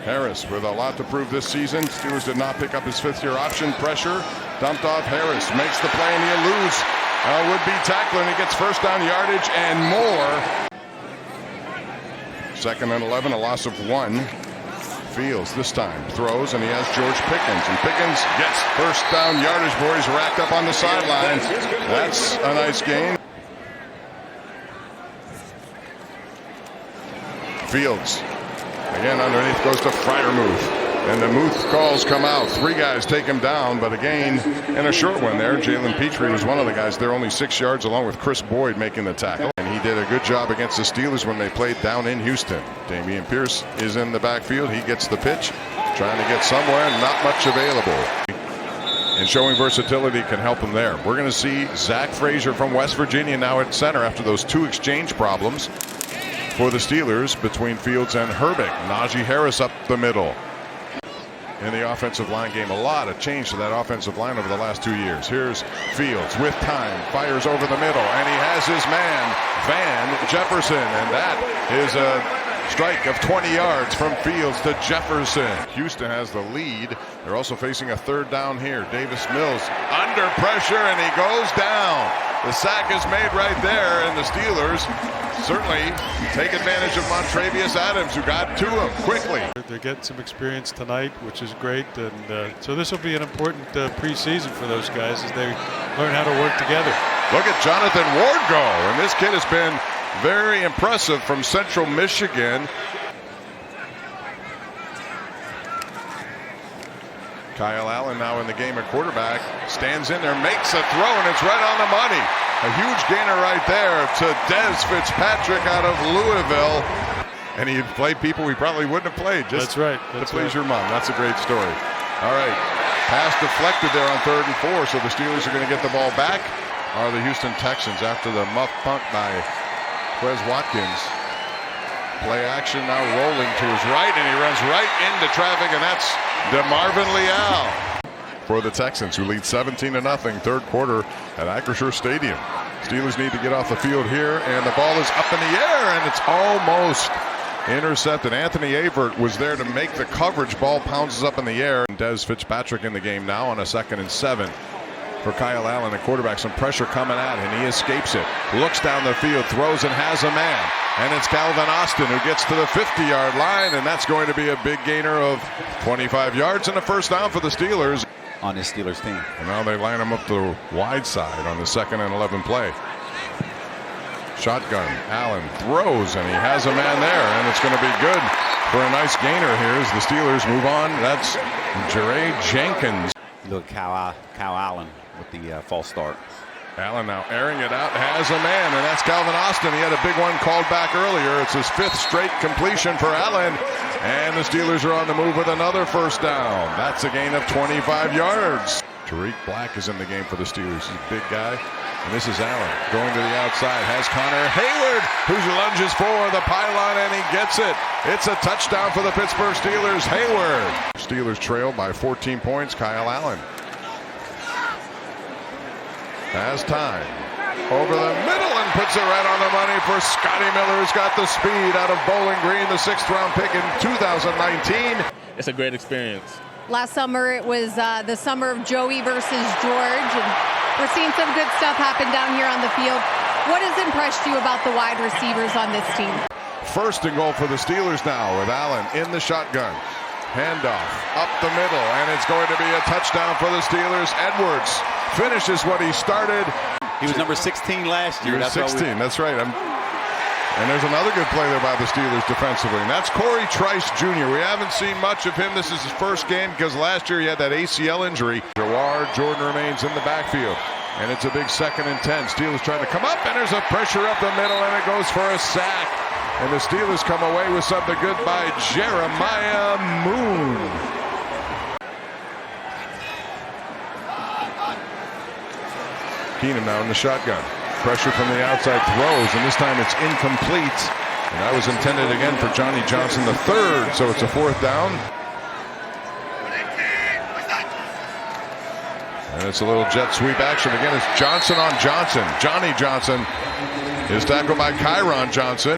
Harris with a lot to prove this season. Steelers did not pick up his fifth-year option. Pressure dumped off. Harris makes the play and he'll lose. Would-be tackler, and he gets first down yardage and more. 2nd and 11, a loss of 1. Fields this time throws, and he has George Pickens, and Pickens gets first down yardage. Boys racked up on the sideline. That's a nice gain. Fields again underneath goes to Fryermuth, and the Muth calls come out. 3 guys take him down, but again in a short one there. Jalen Petrie was one of the guys there, only 6 yards, along with Chris Boyd making the tackle. And he did a good job against the Steelers when they played down in Houston. Dameon Pierce is in the backfield. He gets the pitch, trying to get somewhere, not much available. And showing versatility can help him there. We're going to see Zach Frazier from West Virginia now at center after those 2 exchange problems for the Steelers between Fields and Herbig. Najee Harris up the middle. In the offensive line game, a lot of change to that offensive line over the last 2 years. Here's Fields with time, fires over the middle, and he has his man, Van Jefferson, and that is a strike of 20 yards from Fields to Jefferson. Houston has the lead. They're also facing a 3rd down here. Davis Mills under pressure, and he goes down. The sack is made right there, and the Steelers certainly take advantage of Montrevious Adams, who got to him quickly. They're getting some experience tonight, which is great, and so this will be an important preseason for those guys as they learn how to work together. Look at Jonathan Ward go, and this kid has been very impressive from Central Michigan. Kyle Allen now in the game at quarterback, stands in there, makes a throw, and it's right on the money. A huge gainer right there to Des Fitzpatrick out of Louisville. And he played people we probably wouldn't have played. Just That's right. to please your mom. That's a great story. All right. Pass deflected there on 3rd and 4, so the Steelers are going to get the ball back. Are the Houston Texans after the muff punt by Quez Watkins. Play action now rolling to his right, and he runs right into traffic, and that's DeMarvin Leal for the Texans, who lead 17-0, 3rd quarter at Acrisure Stadium. Steelers need to get off the field here, and the ball is up in the air, and it's almost intercepted. Anthony Avert was there to make the coverage. Ball pounces up in the air. Des Fitzpatrick in the game now on a 2nd and 7 for Kyle Allen, the quarterback. Some pressure coming at, and he escapes it. Looks down the field, throws, and has a man. And it's Calvin Austin who gets to the 50-yard line, and that's going to be a big gainer of 25 yards and a first down for the Steelers. On this Steelers team. And now they line him up the wide side on the 2nd and 11 play. Shotgun, Allen throws, and he has a man there, and it's going to be good for a nice gainer here as the Steelers move on. That's Jeray Jenkins. Look, Kyle Allen with the false start. Allen now airing it out, has a man, and that's Calvin Austin. He had a big one called back earlier. It's his 5th straight completion for Allen, and the Steelers are on the move with another first down. That's a gain of 25 yards. Tariq Black is in the game for the Steelers. He's a big guy, and this is Allen going to the outside. Has Connor Hayward, who lunges for the pylon, and he gets it. It's a touchdown for the Pittsburgh Steelers. Hayward. Steelers trail by 14 points. Kyle Allen has time over the middle and puts it right on the money for Scotty Miller, who's got the speed out of Bowling Green, the 6th-round pick in 2019. It's a great experience. Last summer, it was the summer of Joey versus George, and we're seeing some good stuff happen down here on the field. What has impressed you about the wide receivers on this team? 1st and goal for the Steelers now with Allen in the shotgun. Handoff up the middle, and it's going to be a touchdown for the Steelers. Edwards finishes what he started. He was number 16 last year. He was 16, that's right. And there's another good play there by the Steelers defensively, and that's Corey Trice Jr. We haven't seen much of him. This is his 1st game because last year he had that ACL injury. Jawar Jordan remains in the backfield, and it's a big 2nd and 10. Steelers trying to come up, and there's a pressure up the middle, and it goes for a sack. And the Steelers come away with something good by Jeremiah Moon. Keenum now in the shotgun. Pressure from the outside, throws, and this time it's incomplete. And that was intended again for Johnny Johnson III, so it's a 4th down. And it's a little jet sweep action. Again, it's Johnson on Johnson. Johnny Johnson is tackled by Kyron Johnson.